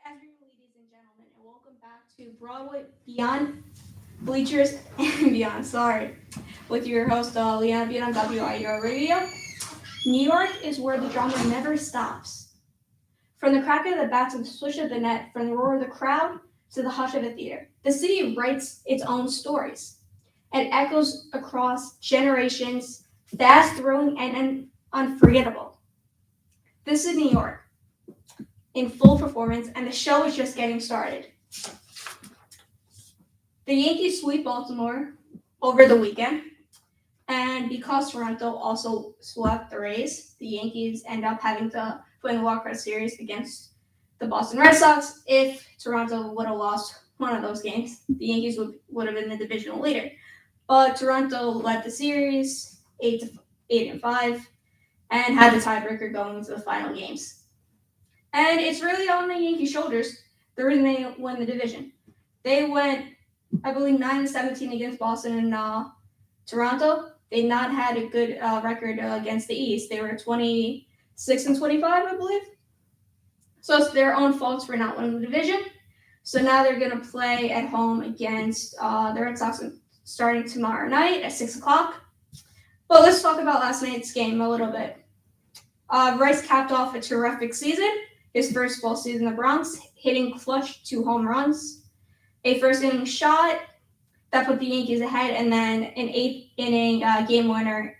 afternoon, ladies and gentlemen, and welcome back to Broadway Beyond Bleachers and Beyond. Sorry, with your host, Leanna Beyond WIUR Radio. New York is where the drama never stops. From the crack of the bats and the swish of the net, from the roar of the crowd to the hush of the theater, the city writes its own stories and echoes across generations, fast, thrilling, and unforgettable. This is New York in full performance, and the show is just getting started. The Yankees sweep Baltimore over the weekend, and because Toronto also swept the Rays, the Yankees end up having to win the wildcard series against the Boston Red Sox. If Toronto would have lost one of those games, the Yankees would have been the divisional leader. But Toronto led the series 8-5 and had the tiebreaker going into the final games. And it's really on the Yankees' shoulders the reason they won the division. They went, I believe, 9-17 against Boston and Toronto. They not had a good record against the East. They were 26-25, I believe. So it's their own faults for not winning the division. So now they're going to play at home against the Red Sox starting tomorrow night at 6 o'clock. But let's talk about last night's game a little bit. Rice capped off a terrific season. His first full season in the Bronx, hitting clutch 2 home runs, a first inning shot that put the Yankees ahead, and then an 8th inning game winner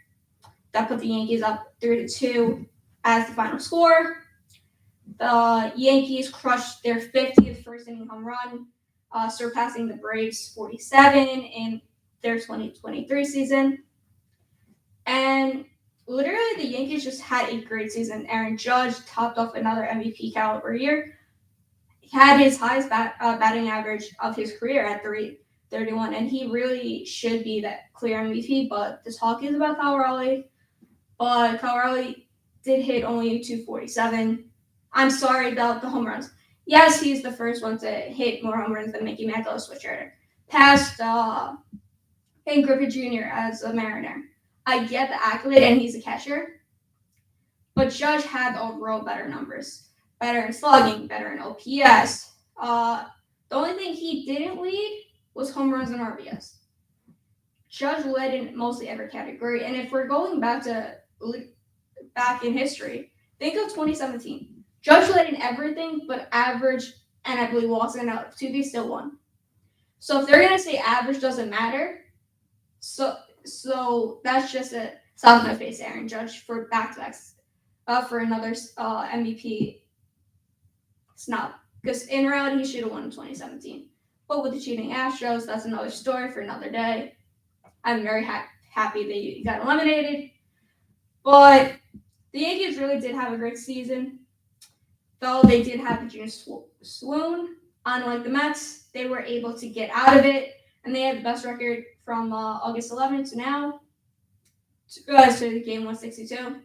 that put the Yankees up 3-2 as the final score. The Yankees crushed their 50th first inning home run, surpassing the Braves' 47 in their 2023 season. And literally, the Yankees just had a great season. Aaron Judge topped off another MVP caliber year. He had his highest batting average of his career at 331, and he really should be that clear MVP. But this talk is about Kyle Raleigh. But Kyle Raleigh did hit only 247. I'm sorry about the home runs. Yes, he's the first one to hit more home runs than Mickey Mantle, a switch hitter. Past Ken Griffey Jr. as a Mariner. I get the accolade, and he's a catcher. But Judge had overall better numbers. Better in slugging, better in OPS. The only thing he didn't lead was home runs and RBIs. Judge led in mostly every category. And if we're going back in history, think of 2017. Judge led in everything but average, and I believe Watson and Altuve still won. So if they're going to say average doesn't matter, so that's just a slap in my face, Aaron Judge, for back-to-backs, for another MVP snub. Because in reality, he should have won in 2017. But with the cheating Astros, that's another story for another day. I'm very happy they got eliminated. But the Yankees really did have a great season. Though they did have a June swoon, unlike the Mets, they were able to get out of it. And they had the best record from August 11th to now, to the game 162.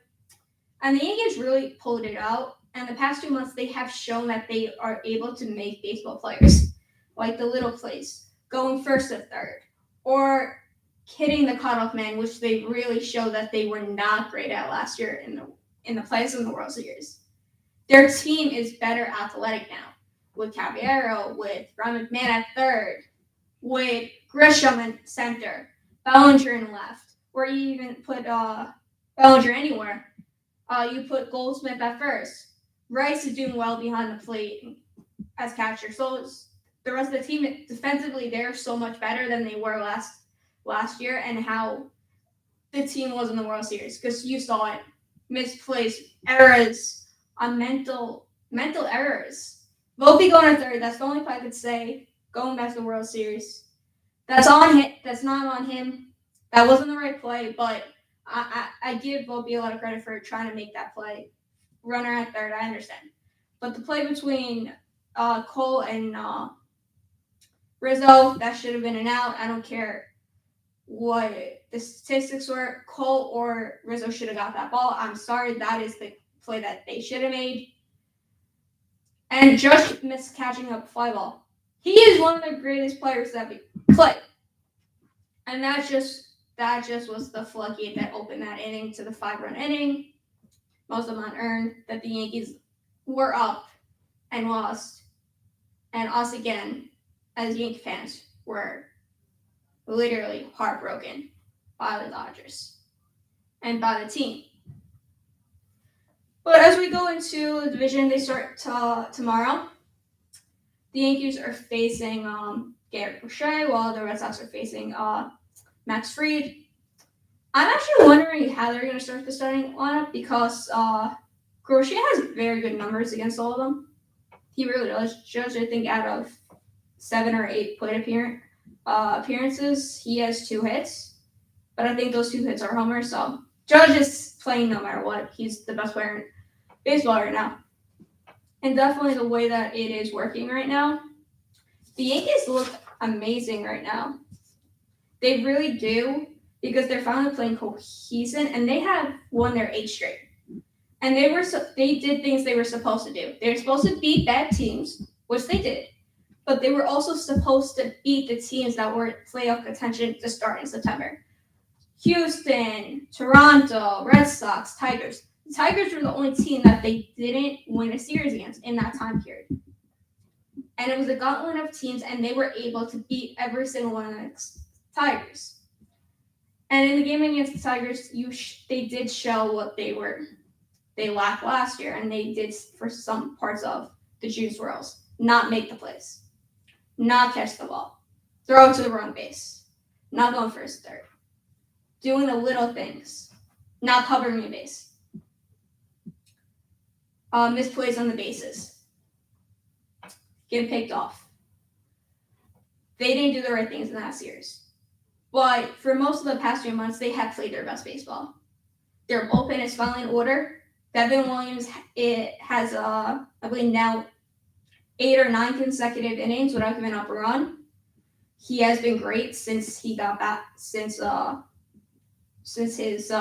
And the Yankees really pulled it out. And the past 2 months, they have shown that they are able to make baseball players, like the little plays, going first to third, or hitting the cutoff man, which they really showed that they were not great at last year in the playoffs in the World Series. Their team is better athletic now, with Caballero, with Ron McMahon at third, with Grisham in center, Bellinger in left, or you even put Bellinger anywhere. You put Goldsmith at first. Rice is doing well behind the plate as catcher. So the rest of the team defensively, they're so much better than they were last year, and how the team was in the World Series, because you saw it, misplaced errors, on mental errors. Volpe going to third. That's the only play I could say. Going back to the World Series, that's on him. That's not on him. That wasn't the right play, but I give Volpe a lot of credit for trying to make that play. Runner at third, I understand. But the play between Cole and Rizzo, that should have been an out. I don't care what the statistics were. Cole or Rizzo should have got that ball. I'm sorry, that is the play that they should have made. And Judge missed catching up a fly ball. He is one of the greatest players that we play. And that just was the floodgate that opened that inning to the 5-run inning. Most of them unearned, that the Yankees were up and lost And us again, as Yankee fans, were literally heartbroken by the Dodgers and by the team. But as we go into the division, they start tomorrow. The Yankees are facing Garrett Crochet, while the Red Sox are facing Max Fried. I'm actually wondering how they're going to start the starting lineup because Crochet has very good numbers against all of them. He really does. Judge, I think, out of 7 or 8 plate appearances, he has 2 hits. But I think those 2 hits are homers, so Judge is playing no matter what. He's the best player in baseball right now. And definitely the way that it is working right now, the Yankees look amazing right now. They really do, because they're finally playing cohesive, and they have won their 8th straight. And they did things they were supposed to do. They were supposed to beat bad teams, which they did. But they were also supposed to beat the teams that were playoff contention to start in September. Houston, Toronto, Red Sox, Tigers. The Tigers were the only team that they didn't win a series against in that time period. And it was a gauntlet of teams, and they were able to beat every single one of the Tigers. And in the game against the Tigers, they did show what they lacked last year, and they did for some parts of the June swirls. Not make the plays, not catch the ball, throw it to the wrong base, not going first, third, doing the little things, not covering the base, misplays on the bases, getting picked off. They didn't do the right things in that series. But for most of the past 3 months, they have played their best baseball. Their bullpen is finally in order. Devin Williams has, I believe now, 8 or 9 consecutive innings without giving up a run. He has been great since he got back, since his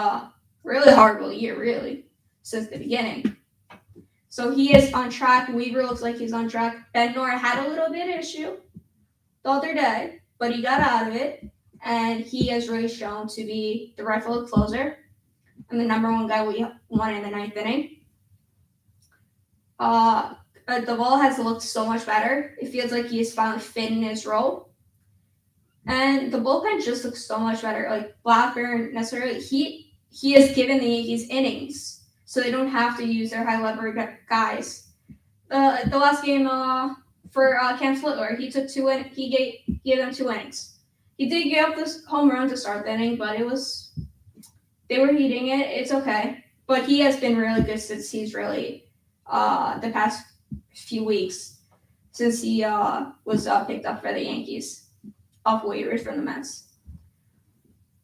really horrible year, really, since the beginning. So he is on track. Weaver looks like he's on track. Bednar had a little bit of issue the other day, but he got out of it, and he has really shown to be the rightful closer and the number 1 guy we won in the 9th inning. The ball has looked so much better. It feels like he is finally fit in his role. And the bullpen just looks so much better. Like Blackburn, necessarily, he has given the Yankees innings, so they don't have to use their high leverage guys. The last game for Cam Slittler, he took 2 in. He gave them 2 innings. He did give up this home run to start the inning, but they were heating it. It's okay. But he has been really good since he's really the past few weeks, since he was picked up for the Yankees off waivers from the Mets.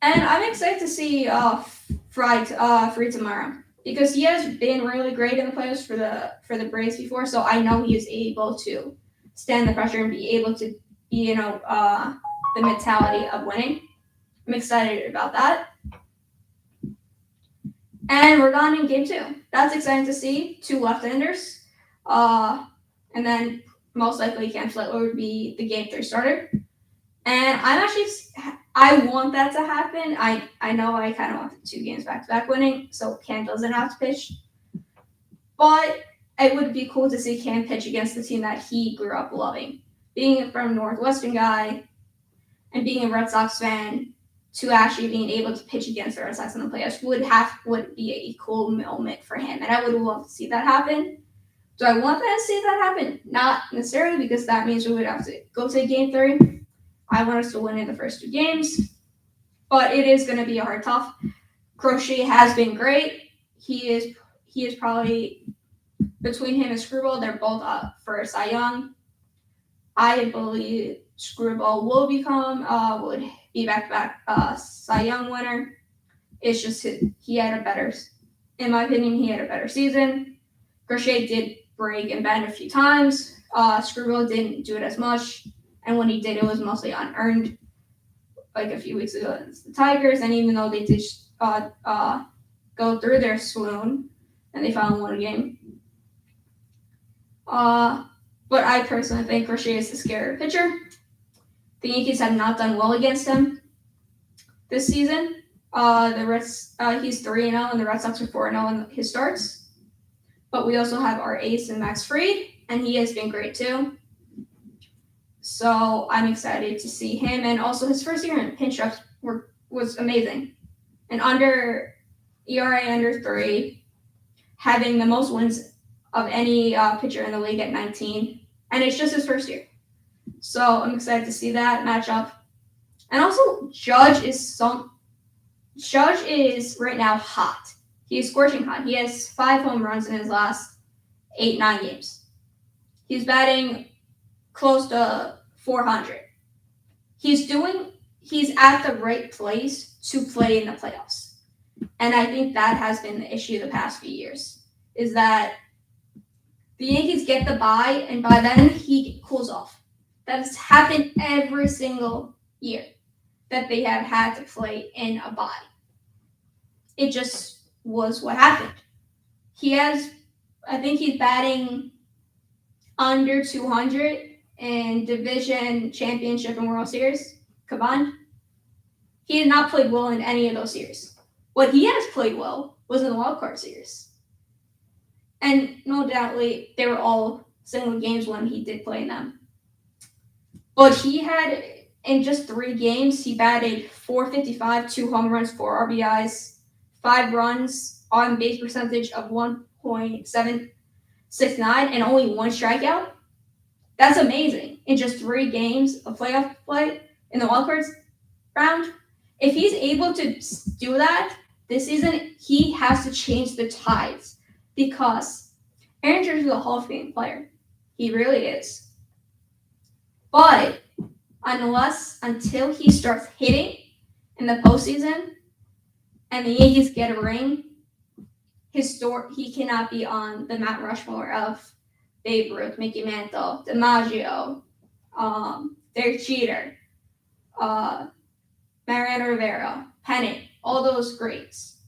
And I'm excited to see Fried tomorrow, because he has been really great in the playoffs for the Braves before. So I know he is able to stand the pressure and be able to be the mentality of winning. I'm excited about that. And we're gone in game 2. That's exciting to see. 2 left-handers. And then most likely Cam Slittler would be the game 3 starter. And I want that to happen. I know I kind of want the 2 games back-to-back winning, so Cam doesn't have to pitch. But it would be cool to see Cam pitch against the team that he grew up loving. Being from Northwestern guy and being a Red Sox fan, to actually being able to pitch against the Red Sox in the playoffs would be a cool moment for him, and I would love to see that happen. Do I want to see that happen? Not necessarily, because that means we would have to go to game 3. I want us to win in the first 2 games, but it is going to be a hard tough. Crochet has been great. He is probably, between him and Screwball, they're both up for Cy Young. I believe Screwball would be back-to-back Cy Young winner. It's just he had a better, in my opinion, he had a better season. Crochet did break and bend a few times. Screwball didn't do it as much, and when he did, it was mostly unearned, like a few weeks ago against the Tigers. And even though they did go through their swoon, and they finally won a game. But I personally think Crochet is the scarier pitcher. The Yankees have not done well against him this season. He's 3-0, and the Red Sox are 4-0 in his starts. But we also have our ace in Max Fried, and he has been great too. So I'm excited to see him. And also his first year in pinch-ups was amazing. And under ERA under 3, having the most wins of any pitcher in the league at 19. And it's just his first year. So I'm excited to see that matchup. And also Judge is right now hot. He's scorching hot. He has 5 home runs in his last 8-9 games. He's batting close to 400. He's at the right place to play in the playoffs. And I think that has been the issue the past few years, is that the Yankees get the bye, and by then he cools off. That has happened every single year that they have had to play in a bye. It just was what happened. I think he's batting under 200 in division, championship, and World Series combined. He did not play well in any of those series. What he has played well was in the wild card series. And no doubtly, they were all single games when he did play in them. But he had, in just 3 games, he batted .455, 2 home runs, 4 RBIs, 5 runs, on base percentage of 1.769, and only 1 strikeout. That's amazing. In just 3 games of playoff play in the wildcards round. If he's able to do that this season, he has to change the tides, because Aaron Judge is a Hall of Fame player. He really is. But until he starts hitting in the postseason and the Yankees get a ring, he cannot be on the Mount Rushmore of Babe Ruth, Mickey Mantle, DiMaggio, Derek Jeter, Mariano Rivera, Pennant, all those greats.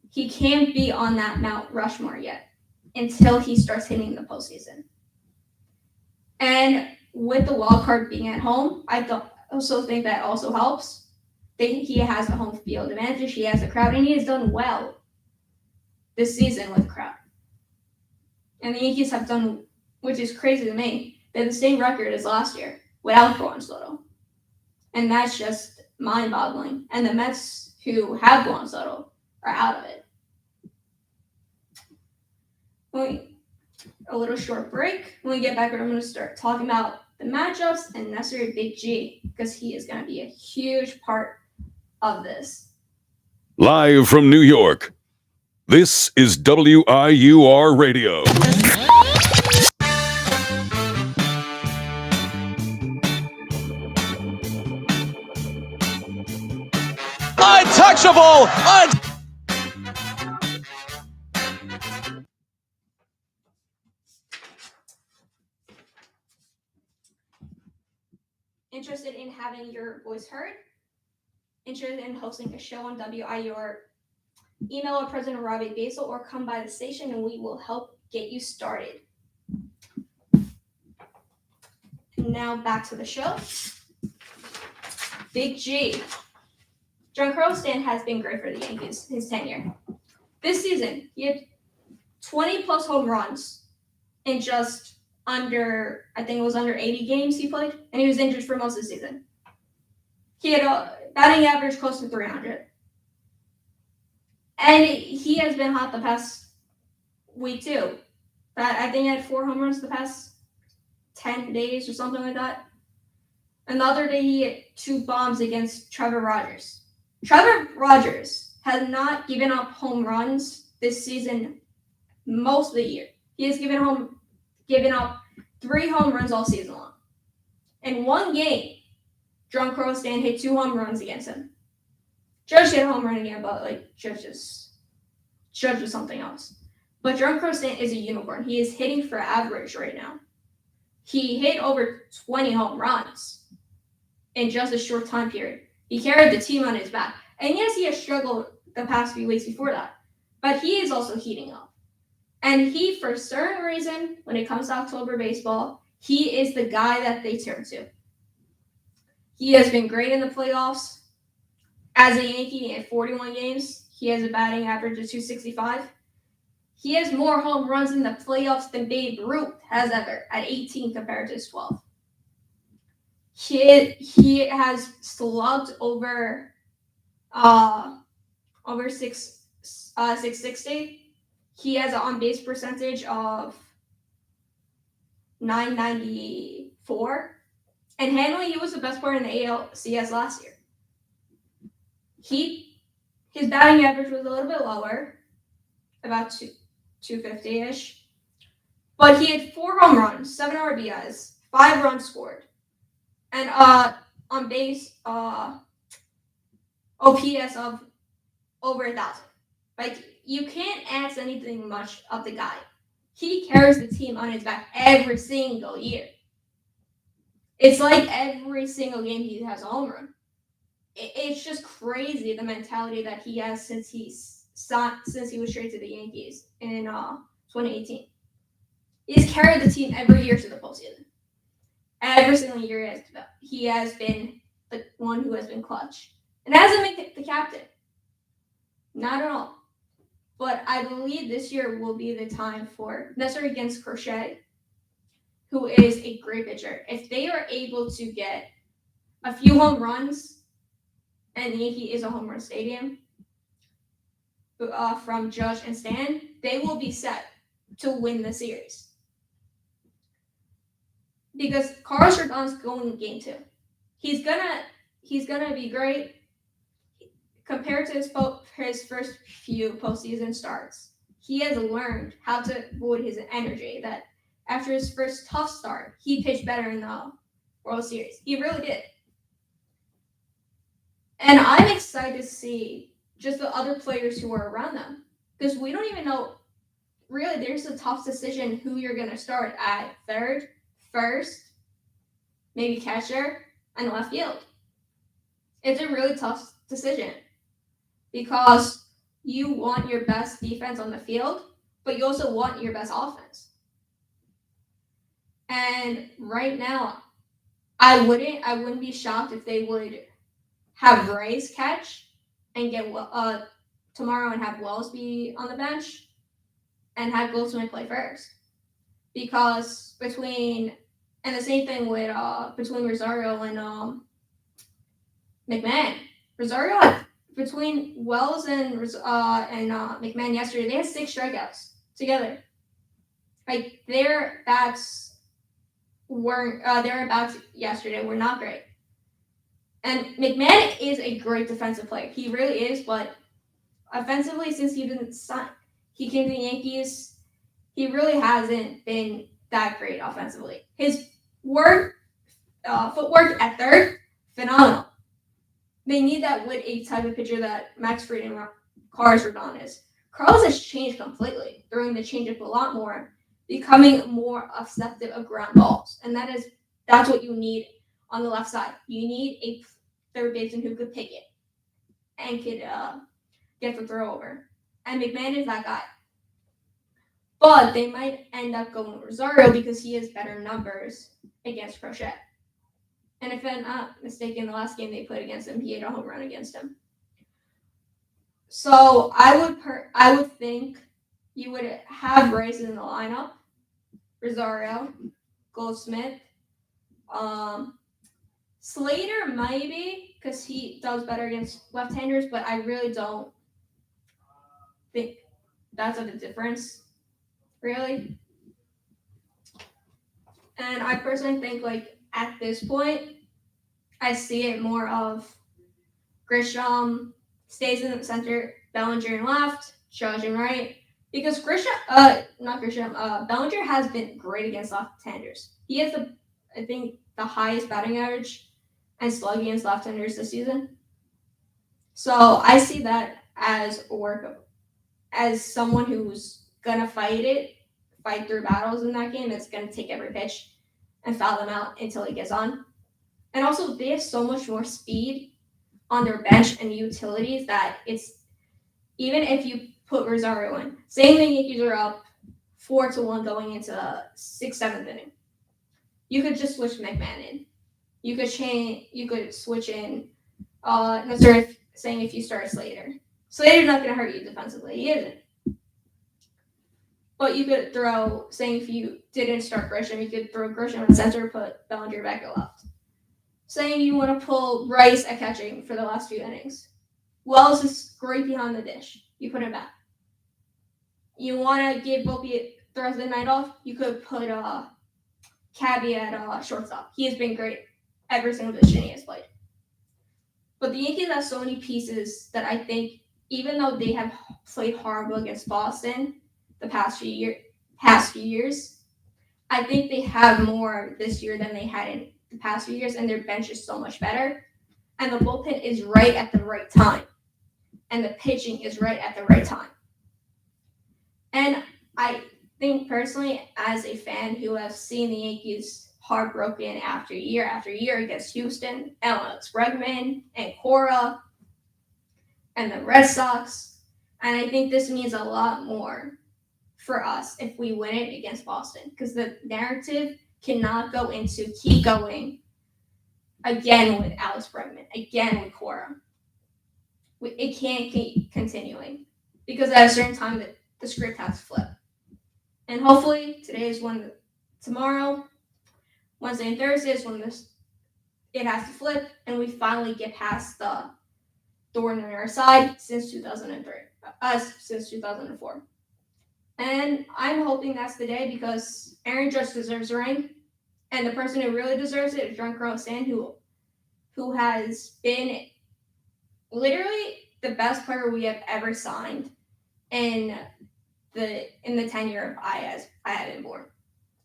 He can't be on that Mount Rushmore yet until he starts hitting the postseason. And with the wild card being at home, I also think that also helps. He has the home field advantage. He has the crowd, and he has done well this season with the crowd. And the Yankees have done, which is crazy to me, they have the same record as last year without Juan Soto. And that's just mind-boggling. And the Mets, who have Juan Soto, are out of it. A little short break. When we get back, I'm going to start talking about the matchups and necessary Big G, because he is going to be a huge part of this. Live from New York, this is WIUR Radio. Untouchable! Interested in having your voice heard? Interested in hosting a show on WIUR? Email our president, Robbie Basil, or come by the station and we will help get you started. And now back to the show. Big G. Giancarlo Stanton has been great for the Yankees his tenure. This season, he had 20-plus home runs in just under 80 games he played, and he was injured for most of the season. He had a batting average close to 300. And he has been hot the past week, too. I think he had 4 home runs the past 10 days or something like that. And the other day, he hit 2 bombs against Trevor Rogers. Trevor Rogers has not given up home runs this season most of the year. He has given up 3 home runs all season long. In 1 game, Giancarlo Stanton hit 2 home runs against him. Judge hit a home run again, but Judge is something else. But Giancarlo Stanton is a unicorn. He is hitting for average right now. He hit over 20 home runs in just a short time period. He carried the team on his back. And yes, he has struggled the past few weeks before that. But he is also heating up. And he, for certain reason, when it comes to October baseball, he is the guy that they turn to. He has been great in the playoffs. As a Yankee in 41 games, he has a batting average of 265. He has more home runs in the playoffs than Babe Ruth has ever at 18 compared to his 12. he has slugged over 660. He has an on base percentage of 994. And handling, he was the best player in the ALCS last year. His batting average was a little bit lower, about 250-ish. But he had 4 home runs, 7 RBIs, 5 runs scored. And on base OPS of over 1,000. Like, you can't ask anything much of the guy. He carries the team on his back every single year. It's like every single game he has a home run. It's just crazy the mentality that he has since he was traded to the Yankees in 2018. He's carried the team every year to the postseason. Every single year he has been the one who has been clutch. And that doesn't make the captain. Not at all. But I believe this year will be the time for necessarily against Crochet, who is a great pitcher. If they are able to get a few home runs, and Yankee is a home run stadium, from Judge and Stan, they will be set to win the series. Because Carlos Rodon's going game 2. He's gonna be great compared to his first few postseason starts. He has learned how to avoid his energy. That after his first tough start, he pitched better in the World Series. He really did. And I'm excited to see just the other players who are around them. Because we don't even know, really, there's a tough decision who you're going to start at third, first, maybe catcher, and left field. It's a really tough decision. Because you want your best defense on the field, but you also want your best offense. And right now, I wouldn't be shocked if they would have Reyes catch and get tomorrow and have Wells be on the bench and have Goldsmith play first. Because the same thing with between Rosario and McMahon. Rosario between Wells and McMahon yesterday, they had 6 strikeouts together. Like their bats yesterday were not great. And McMahon is a great defensive player. He really is, but offensively, since he came to the Yankees, he really hasn't been that great offensively. His footwork at third, phenomenal. They need that with a type of pitcher that Max Fried and Carlos Rodon is. Carlos has changed completely, throwing the changeup a lot more, becoming more accepting of ground balls, and that's what you need on the left side. You need a third baseman who could pick it and could get the throw over. And McMahon is that guy. But they might end up going with Rosario because he has better numbers against Crochet. And if I'm not mistaken, the last game they played against him, he had a home run against him. So I would think you would have Reyes in the lineup, Rosario, Goldsmith, Slater maybe because he does better against left-handers, but I really don't think that's of a difference, really. And I personally think, like, at this point, I see it more of Grisham stays in the center, Bellinger in left, Judge in right. Because Bellinger has been great against left-handers. He has the highest batting average and slug against left-handers this season. So I see that as as someone who's gonna fight through battles in that game. It's gonna take every pitch and foul them out until he gets on. And also, they have so much more speed on their bench and utilities that it's even if you put Rosario in, saying the Yankees are up 4-1 going into the 6th, 7th inning, you could just switch McMahon in. You could switch in. Saying if you start Slater, Slater's not going to hurt you defensively. He isn't. But you could saying if you didn't start Grisham, you could throw Grisham in center, put Bellinger back at left. saying you want to pull Rice at catching for the last few innings. Wells is great behind the dish. You put him back. You want to give Volpe Thursday night off? You could put Cabby at shortstop. He has been great every single position he has played. But the Yankees have so many pieces that I think, even though they have played horrible against Boston the past few years, I think they have more this year than they had in the past few years, and their bench is so much better. And the bullpen is right at the right time. And the pitching is right at the right time. And I think personally, as a fan who has seen the Yankees heartbroken after year against Houston, Alex Bregman, and Cora, and the Red Sox, and I think this means a lot more for us if we win it against Boston, because the narrative cannot go into keep going again with Alex Bregman, again with Cora. It can't keep continuing, because at a certain time the script has to flip. And hopefully today is when tomorrow, Wednesday and Thursday is when it has to flip, and we finally get past the thorn on our side since 2003, since 2004. And I'm hoping that's the day, because Aaron Judge deserves a ring, and the person who really deserves it is Giancarlo Stanton, who has been literally the best player we have ever signed in the tenure I have been born.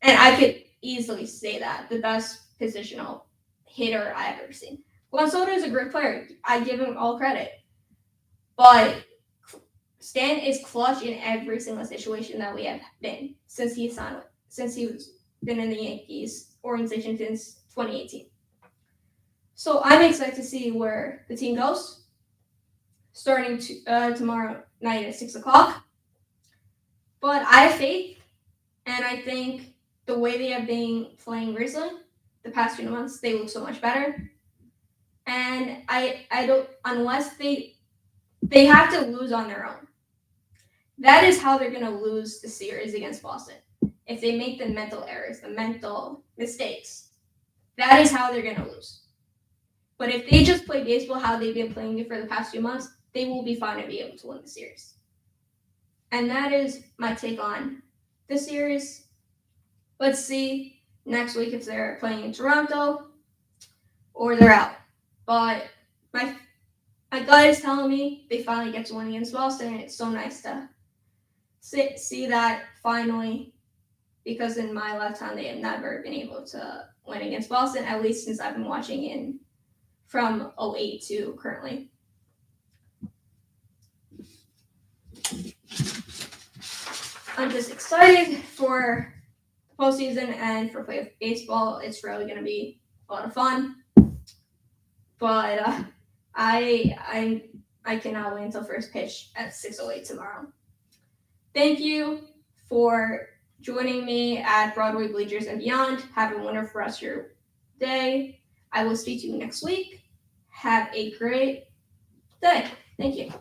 And I could easily say that the best positional hitter I have ever seen. Juan Soto is a great player. I give him all credit. But Stan is clutch in every single situation that we have been since he's been in the Yankees organization since 2018. So I'm excited to see where the team goes, starting tomorrow night at 6:00. But I have faith, and I think the way they have been playing recently, the past few months, they look so much better. And I don't, unless they have to lose on their own. That is how they're going to lose the series against Boston. If they make the mental errors, the mental mistakes, that is how they're going to lose. But if they just play baseball how they've been playing it for the past few months, they will be fine to be able to win the series. And that is my take on this series. Let's see next week if they're playing in Toronto or they're out. But my gut is telling me they finally get to win against Boston, and it's so nice to see that finally, because in my lifetime they have never been able to win against Boston, at least since I've been watching from 2008 to currently. I'm just excited for the postseason and for playoff baseball. It's really going to be a lot of fun. But I cannot wait until first pitch at 6:08 tomorrow. Thank you for joining me at Broadway, Bleachers, and Beyond. Have a wonderful rest of your day. I will speak to you next week. Have a great day. Thank you.